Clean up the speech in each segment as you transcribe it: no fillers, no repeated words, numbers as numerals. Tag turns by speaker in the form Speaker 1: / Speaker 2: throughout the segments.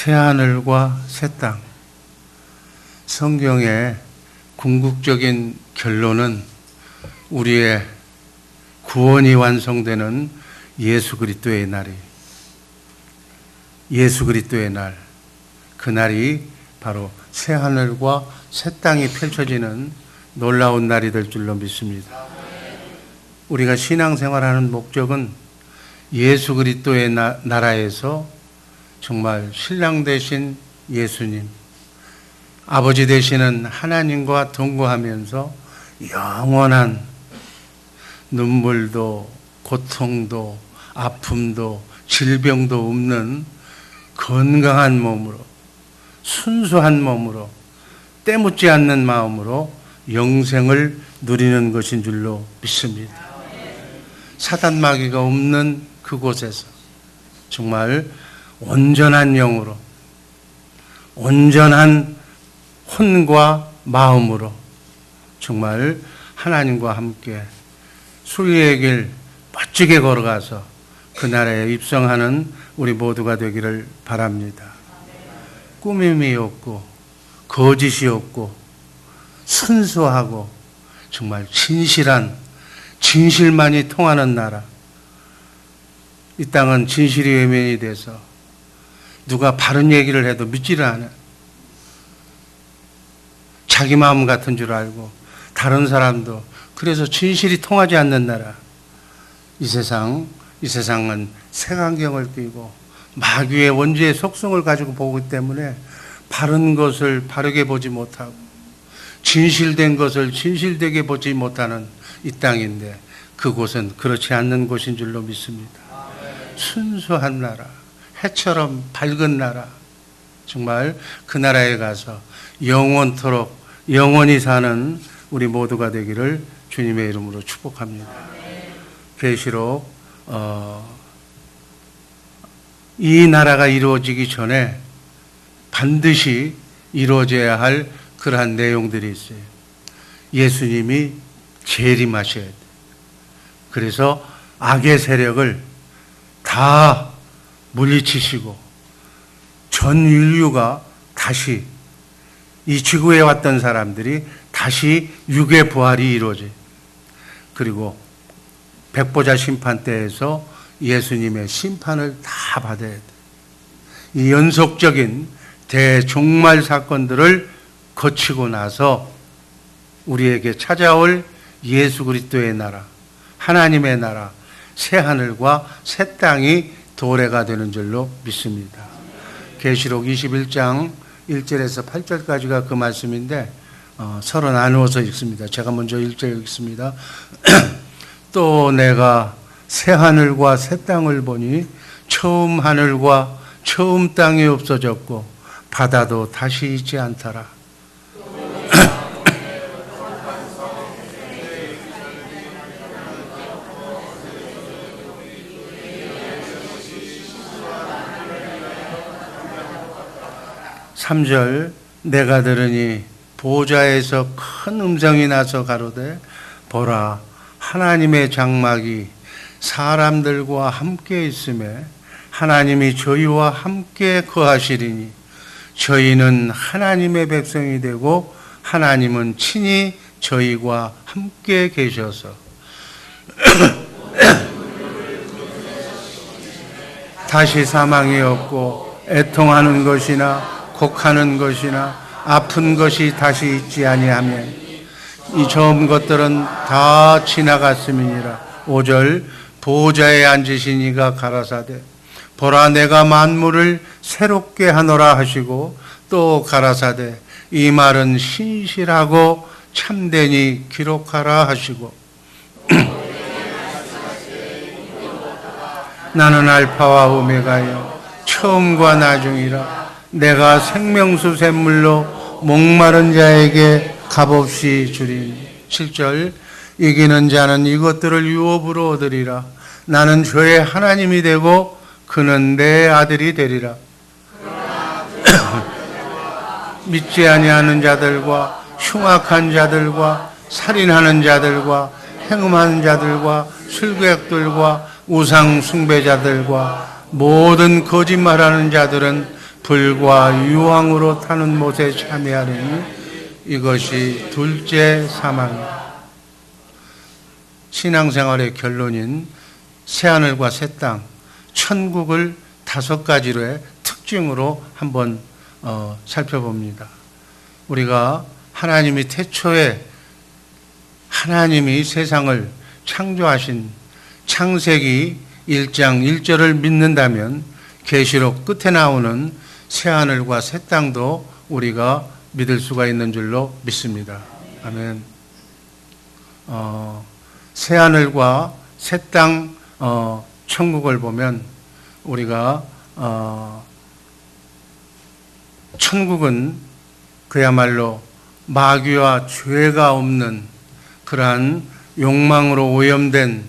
Speaker 1: 새하늘과 새 땅. 성경의 궁극적인 결론은 우리의 구원이 완성되는 예수 그리스도의 날이, 예수 그리스도의 날, 그 날이 바로 새하늘과 새 땅이 펼쳐지는 놀라운 날이 될 줄로 믿습니다. 우리가 신앙생활하는 목적은 예수 그리스도의 나라에서 정말 신랑 되신 예수님, 아버지 되시는 하나님과 동거하면서 영원한 눈물도 고통도 아픔도 질병도 없는 건강한 몸으로, 순수한 몸으로, 때묻지 않는 마음으로 영생을 누리는 것인 줄로 믿습니다. 사단 마귀가 없는 그곳에서 정말 온전한 영으로, 온전한 혼과 마음으로 정말 하나님과 함께 순리의 길 멋지게 걸어가서 그 나라에 입성하는 우리 모두가 되기를 바랍니다. 꾸밈이 없고 거짓이 없고 순수하고 정말 진실한, 진실만이 통하는 나라. 이 땅은 진실이 외면이 돼서 누가 바른 얘기를 해도 믿지를 않아. 자기 마음 같은 줄 알고 다른 사람도, 그래서 진실이 통하지 않는 나라. 이 세상은 색안경을 끼고 마귀의 원죄의 속성을 가지고 보기 때문에 바른 것을 바르게 보지 못하고 진실된 것을 진실되게 보지 못하는 이 땅인데, 그곳은 그렇지 않는 곳인 줄로 믿습니다. 순수한 나라, 해처럼 밝은 나라, 정말 그 나라에 가서 영원토록 영원히 사는 우리 모두가 되기를 주님의 이름으로 축복합니다. 계시록 이 나라가 이루어지기 전에 반드시 이루어져야 할 그러한 내용들이 있어요. 예수님이 재림하셔야 돼요. 그래서 악의 세력을 다 물리치시고 전 인류가 다시, 이 지구에 왔던 사람들이 다시 육의 부활이 이루어져요. 그리고 백보자 심판 때에서 예수님의 심판을 다 받아야 돼요. 이 연속적인 대종말 사건들을 거치고 나서 우리에게 찾아올 예수 그리스도의 나라, 하나님의 나라, 새 하늘과 새 땅이 도래가 되는 줄로 믿습니다. 계시록 21장 1절에서 8절까지가 그 말씀인데 서로 나누어서 읽습니다. 제가 먼저 1절 읽습니다. 또 내가 새 하늘과 새 땅을 보니 처음 하늘과 처음 땅이 없어졌고 바다도 다시 있지 않더라. 삼절 내가 들으니 보좌에서 큰 음성이 나서 가로되 보라, 하나님의 장막이 사람들과 함께 있음에 하나님이 저희와 함께 거하시리니 저희는 하나님의 백성이 되고 하나님은 친히 저희와 함께 계셔서 다시 사망이 없고 애통하는 것이나 곡하는 것이나 아픈 것이 다시 있지 아니하면 이 처음 것들은 다 지나갔음이니라. 5절 보좌에 앉으신 이가 가라사대 보라, 내가 만물을 새롭게 하노라 하시고 또 가라사대 이 말은 신실하고 참되니 기록하라 하시고 나는 알파와 오메가여 처음과 나중이라. 내가 생명수 샘물로 목마른 자에게 값없이 주리니. 7절 이기는 자는 이것들을 유업으로 얻으리라. 나는 저의 하나님이 되고 그는 내 아들이 되리라. 믿지 아니하는 자들과 흉악한 자들과 살인하는 자들과 행음하는 자들과 술객들과 우상 숭배자들과 모든 거짓말하는 자들은 불과 유황으로 타는 못에 참여하니 이것이 둘째 사망이다. 신앙생활의 결론인 새하늘과 새 땅, 천국을 5가지로의 특징으로 한번 살펴봅니다. 우리가 하나님이 태초에 하나님이 세상을 창조하신 창세기 1장 1절을 믿는다면 계시록 끝에 나오는 새하늘과 새 땅도 우리가 믿을 수가 있는 줄로 믿습니다. 아멘. 새하늘과 새 땅 천국을 보면 우리가 천국은 그야말로 마귀와 죄가 없는 그러한 욕망으로 오염된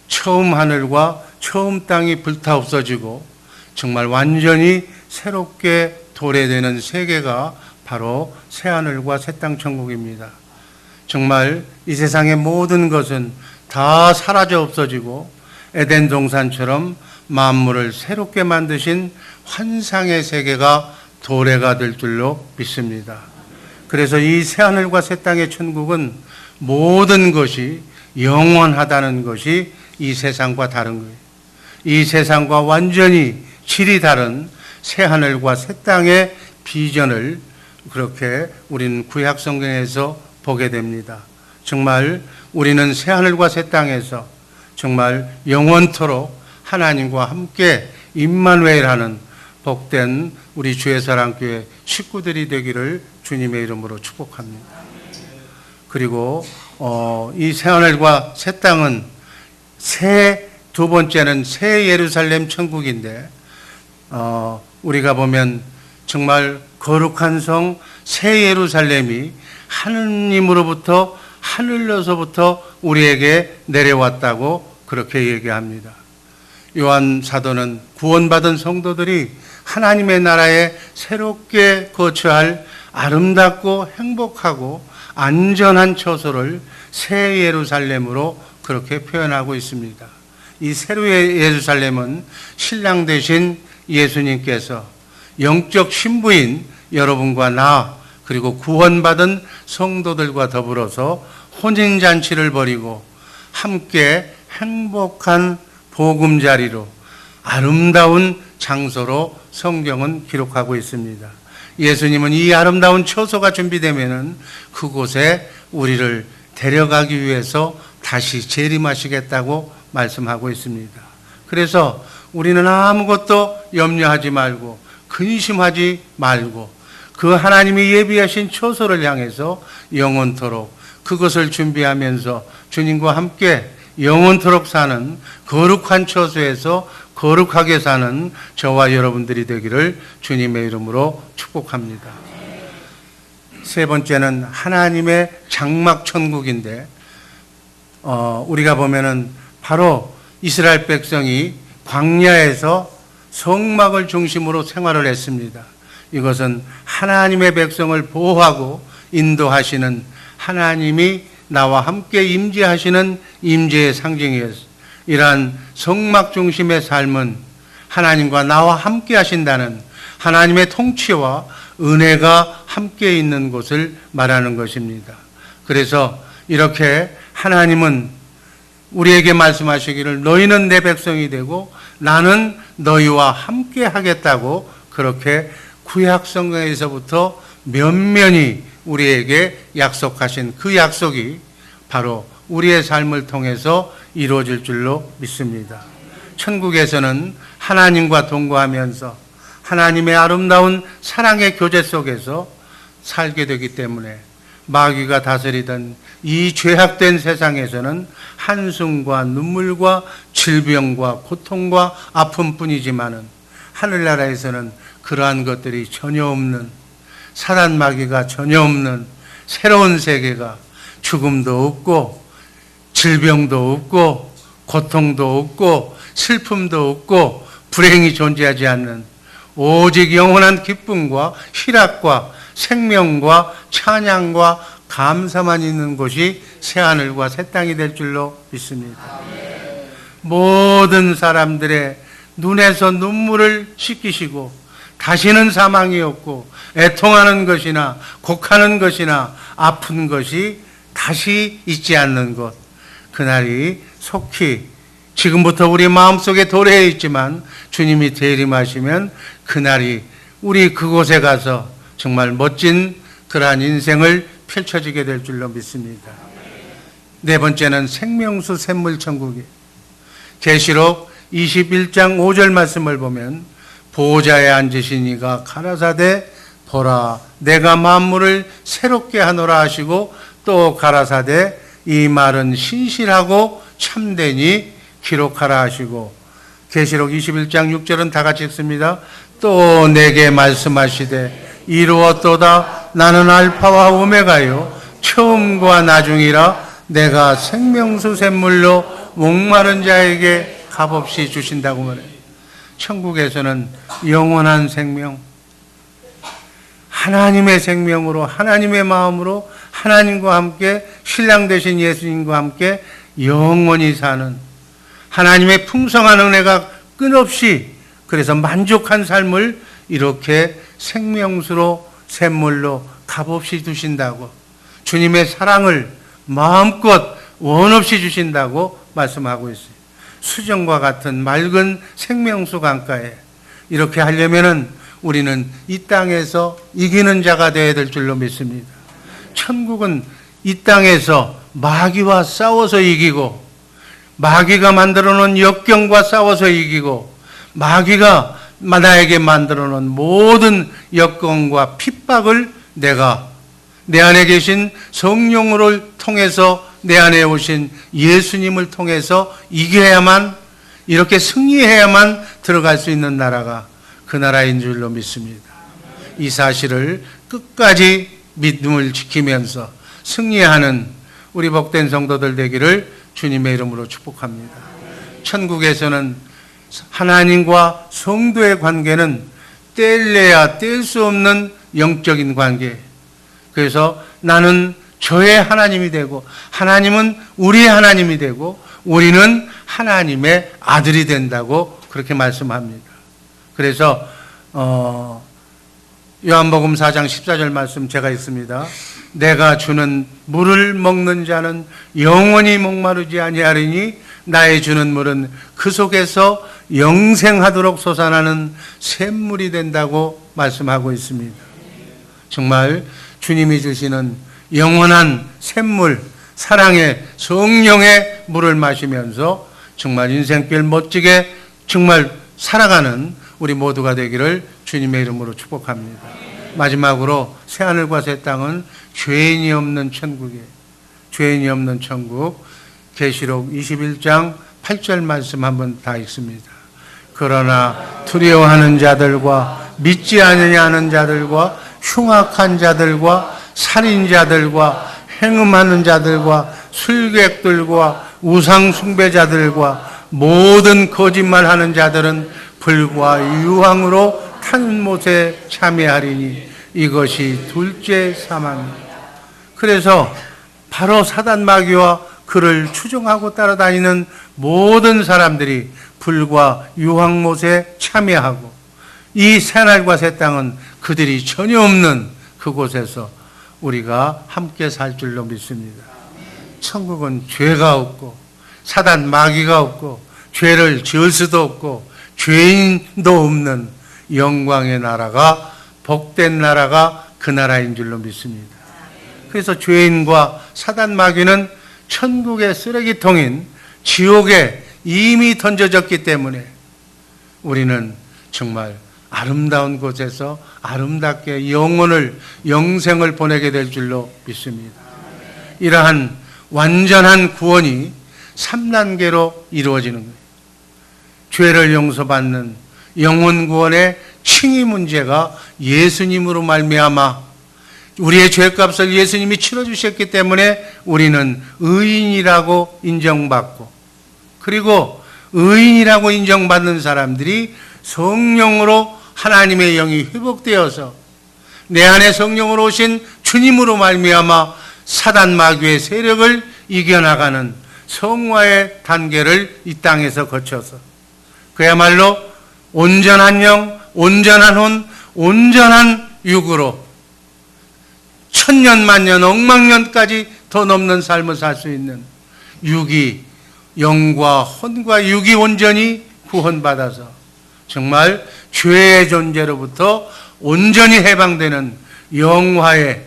Speaker 1: 처음 하늘과 처음 땅이 불타 없어지고 정말 완전히 새롭게 도래되는 세계가 바로 새하늘과 새 땅 천국입니다. 정말 이 세상의 모든 것은 다 사라져 없어지고 에덴 동산처럼 만물을 새롭게 만드신 환상의 세계가 도래가 될 줄로 믿습니다. 그래서 이 새하늘과 새 땅의 천국은 모든 것이 영원하다는 것이 이 세상과 다른 거예요. 이 세상과 완전히 질이 다른 새하늘과 새 땅의 비전을 그렇게 우리는 구약 성경에서 보게 됩니다. 정말 우리는 새하늘과 새 땅에서 정말 영원토록 하나님과 함께 임마누엘하는 복된 우리 주의 사랑교회 식구들이 되기를 주님의 이름으로 축복합니다. 그리고 이 새하늘과 새 땅은 두 번째는 새 예루살렘 천국인데 우리가 보면 정말 거룩한 성 새 예루살렘이 하느님으로부터 하늘로서부터 우리에게 내려왔다고 그렇게 얘기합니다. 요한 사도는 구원받은 성도들이 하나님의 나라에 새롭게 거처할 아름답고 행복하고 안전한 처소를 새 예루살렘으로 그렇게 표현하고 있습니다. 이 새로의 예루살렘은 신랑 되신 예수님께서 영적 신부인 여러분과 나 그리고 구원받은 성도들과 더불어서 혼인잔치를 벌이고 함께 행복한 보금자리로 아름다운 장소로 성경은 기록하고 있습니다. 예수님은 이 아름다운 처소가 준비되면은 그곳에 우리를 데려가기 위해서 다시 재림하시겠다고 말씀하고 있습니다. 그래서 우리는 아무것도 염려하지 말고 근심하지 말고 그 하나님이 예비하신 처소를 향해서 영원토록 그것을 준비하면서 주님과 함께 영원토록 사는 거룩한 처소에서 거룩하게 사는 저와 여러분들이 되기를 주님의 이름으로 축복합니다. 세 번째는 하나님의 장막 천국인데 우리가 보면은 바로 이스라엘 백성이 광야에서 성막을 중심으로 생활을 했습니다. 이것은 하나님의 백성을 보호하고 인도하시는 하나님이 나와 함께 임재하시는 임재의 상징이었습니다. 이러한 성막 중심의 삶은 하나님과 나와 함께 하신다는 하나님의 통치와 은혜가 함께 있는 곳을 말하는 것입니다. 그래서 이렇게 하나님은 우리에게 말씀하시기를 너희는 내 백성이 되고 나는 너희와 함께 하겠다고 그렇게 구약 성경에서부터 면면히 우리에게 약속하신 그 약속이 바로 우리의 삶을 통해서 이루어질 줄로 믿습니다. 천국에서는 하나님과 동거하면서 하나님의 아름다운 사랑의 교제 속에서 살게 되기 때문에 마귀가 다스리던 이 죄악된 세상에서는 한숨과 눈물과 질병과 고통과 아픔뿐이지만은 하늘나라에서는 그러한 것들이 전혀 없는 사단 마귀가 전혀 없는 새로운 세계가 죽음도 없고 질병도 없고 고통도 없고 슬픔도 없고 불행이 존재하지 않는 오직 영원한 기쁨과 희락과 생명과 찬양과 감사만 있는 곳이 새하늘과 새 땅이 될 줄로 믿습니다. 모든 사람들의 눈에서 눈물을 씻기시고 다시는 사망이 없고 애통하는 것이나 곡하는 것이나 아픈 것이 다시 있지 않는 것, 그날이 속히 지금부터 우리 마음속에 도래해 있지만 주님이 대림하시면 그날이 우리 그곳에 가서 정말 멋진 그러한 인생을 펼쳐지게 될 줄로 믿습니다. 네 번째는 생명수 샘물천국이에요. 계시록 21장 5절 말씀을 보면 보호자에 앉으신 이가 가라사대 보라 내가 만물을 새롭게 하노라 하시고 또 가라사대 이 말은 신실하고 참되니 기록하라 하시고 계시록 21장 6절은 다 같이 읽습니다. 또 내게 말씀하시되 이루었도다 나는 알파와 오메가요 처음과 나중이라 내가 생명수 샘물로 목마른 자에게 값없이 주신다고 말해요. 천국에서는 영원한 생명, 하나님의 생명으로 하나님의 마음으로 하나님과 함께 신랑 되신 예수님과 함께 영원히 사는 하나님의 풍성한 은혜가 끝없이 그래서 만족한 삶을 이렇게 생명수로 샘물로 값없이 주신다고 주님의 사랑을 마음껏 원없이 주신다고 말씀하고 있어요. 수정과 같은 맑은 생명수 강가에 이렇게 하려면은 우리는 이 땅에서 이기는 자가 되어야 될 줄로 믿습니다. 천국은 이 땅에서 마귀와 싸워서 이기고 마귀가 만들어 놓은 역경과 싸워서 이기고 마귀가 나에게 만들어 놓은 모든 역경과 핍박을 내가 내 안에 계신 성령을 통해서 내 안에 오신 예수님을 통해서 이겨야만 이렇게 승리해야만 들어갈 수 있는 나라가 그 나라인 줄로 믿습니다. 이 사실을 끝까지 믿음을 지키면서 승리하는 우리 복된 성도들 되기를 주님의 이름으로 축복합니다. 천국에서는 하나님과 성도의 관계는 뗄래야 뗄 수 없는 영적인 관계. 그래서 나는 저의 하나님이 되고 하나님은 우리의 하나님이 되고 우리는 하나님의 아들이 된다고 그렇게 말씀합니다. 그래서 요한복음 4장 14절 말씀 제가 읽습니다. 내가 주는 물을 먹는 자는 영원히 목마르지 아니하리니 나의 주는 물은 그 속에서 영생하도록 솟아나는 샘물이 된다고 말씀하고 있습니다. 정말 주님이 주시는 영원한 샘물, 사랑의 성령의 물을 마시면서 정말 인생길 멋지게 정말 살아가는 우리 모두가 되기를 주님의 이름으로 축복합니다. 마지막으로 새하늘과 새 땅은 죄인이 없는 천국이에요. 죄인이 없는 천국. 계시록 21장 8절 말씀 한번 다 읽습니다. 그러나 두려워하는 자들과 믿지 아니하는 자들과 흉악한 자들과 살인자들과 행음하는 자들과 술객들과 우상 숭배자들과 모든 거짓말하는 자들은 불과 유황으로 탄 못에 참여하리니 이것이 둘째 사망이다. 그래서 바로 사단 마귀와 그를 추종하고 따라다니는 모든 사람들이 불과 유황못에 참여하고 이 새하늘과 새 땅은 그들이 전혀 없는 그곳에서 우리가 함께 살 줄로 믿습니다. 천국은 죄가 없고 사단 마귀가 없고 죄를 지을 수도 없고 죄인도 없는 영광의 나라가 복된 나라가 그 나라인 줄로 믿습니다. 그래서 죄인과 사단 마귀는 천국의 쓰레기통인 지옥에 이미 던져졌기 때문에 우리는 정말 아름다운 곳에서 아름답게 영생을 보내게 될 줄로 믿습니다. 이러한 완전한 구원이 3단계로 이루어지는 거예요. 죄를 용서받는 영혼 구원의 칭의 문제가 예수님으로 말미암아 우리의 죄값을 예수님이 치러주셨기 때문에 우리는 의인이라고 인정받고 그리고 의인이라고 인정받는 사람들이 성령으로 하나님의 영이 회복되어서 내 안에 성령으로 오신 주님으로 말미암아 사단 마귀의 세력을 이겨나가는 성화의 단계를 이 땅에서 거쳐서 그야말로 온전한 영, 온전한 혼, 온전한 육으로 천년 만년 억만년까지 더 넘는 삶을 살 수 있는 육이, 영과 혼과 육이 온전히 구원받아서 정말 죄의 존재로부터 온전히 해방되는 영화의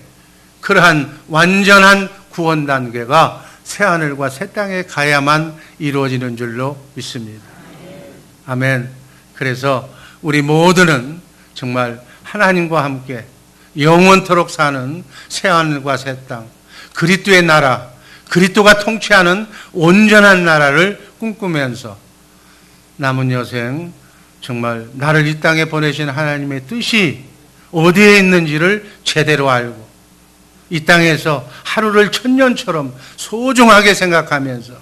Speaker 1: 그러한 완전한 구원 단계가 새하늘과 새 땅에 가야만 이루어지는 줄로 믿습니다. 아멘. 그래서 우리 모두는 정말 하나님과 함께 영원토록 사는 새하늘과 새 땅, 그리스도의 나라, 그리스도가 통치하는 온전한 나라를 꿈꾸면서 남은 여생 정말 나를 이 땅에 보내신 하나님의 뜻이 어디에 있는지를 제대로 알고 이 땅에서 하루를 천년처럼 소중하게 생각하면서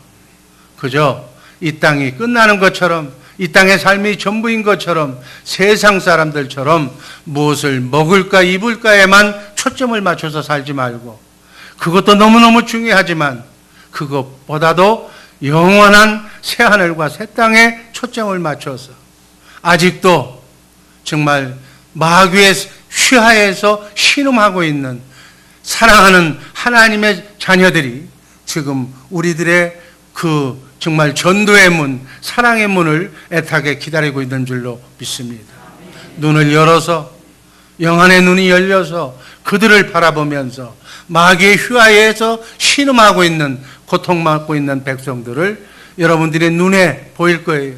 Speaker 1: 그저 이 땅이 끝나는 것처럼, 이 땅의 삶이 전부인 것처럼 세상 사람들처럼 무엇을 먹을까 입을까에만 초점을 맞춰서 살지 말고, 그것도 너무너무 중요하지만 그것보다도 영원한 새하늘과 새 땅에 초점을 맞춰서 아직도 정말 마귀의 휘하에서 신음하고 있는 사랑하는 하나님의 자녀들이 지금 우리들의 그 정말 전도의 문, 사랑의 문을 애타게 기다리고 있는 줄로 믿습니다. 눈을 열어서, 영안의 눈이 열려서 그들을 바라보면서 마귀의 휘하에서 신음하고 있는, 고통받고 있는 백성들을 여러분들의 눈에 보일 거예요.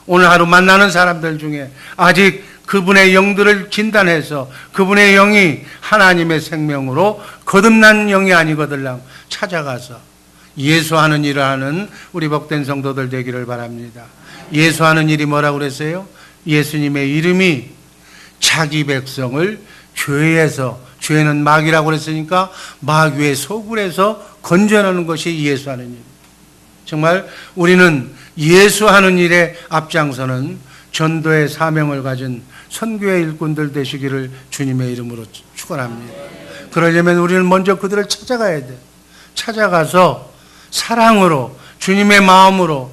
Speaker 1: 오늘 하루 만나는 사람들 중에 아직 그분의 영들을 진단해서 그분의 영이 하나님의 생명으로 거듭난 영이 아니거들랑 찾아가서 예수하는 일을 하는 우리 복된 성도들 되기를 바랍니다. 예수하는 일이 뭐라고 그랬어요? 예수님의 이름이 자기 백성을 죄에서, 죄는 마귀라고 그랬으니까 마귀의 소굴에서 건져내는 것이 예수하는 일. 정말 우리는 예수하는 일에 앞장서는 전도의 사명을 가진 선교의 일꾼들 되시기를 주님의 이름으로 축원합니다. 그러려면 우리는 먼저 그들을 찾아가야 돼. 찾아가서 사랑으로, 주님의 마음으로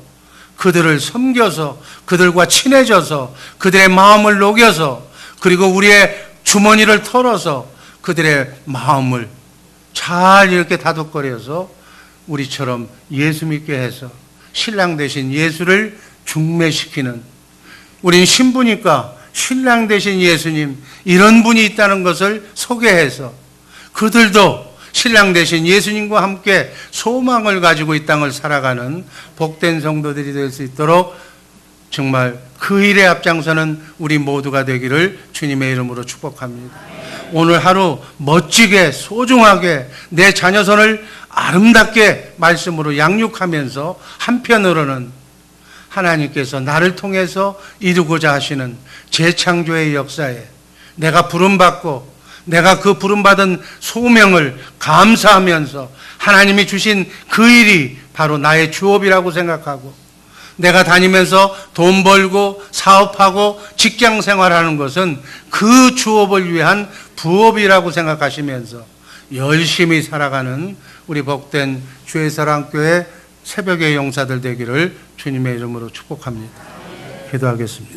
Speaker 1: 그들을 섬겨서, 그들과 친해져서, 그들의 마음을 녹여서, 그리고 우리의 주머니를 털어서 그들의 마음을 잘 이렇게 다독거려서 우리처럼 예수 믿게 해서 신랑 되신 예수를 중매시키는, 우린 신부니까 신랑 되신 예수님, 이런 분이 있다는 것을 소개해서 그들도 신랑 되신 예수님과 함께 소망을 가지고 이 땅을 살아가는 복된 성도들이 될 수 있도록 정말 그 일에 앞장서는 우리 모두가 되기를 주님의 이름으로 축복합니다. 오늘 하루 멋지게, 소중하게 내 자녀선을 아름답게 말씀으로 양육하면서 한편으로는 하나님께서 나를 통해서 이루고자 하시는 재창조의 역사에 내가 부름받고 내가 그 부름받은 소명을 감사하면서 하나님이 주신 그 일이 바로 나의 주업이라고 생각하고, 내가 다니면서 돈 벌고 사업하고 직장 생활하는 것은 그 주업을 위한 부업이라고 생각하시면서 열심히 살아가는 우리 복된 주의 사랑교회 새벽의 용사들 되기를 주님의 이름으로 축복합니다. 기도하겠습니다.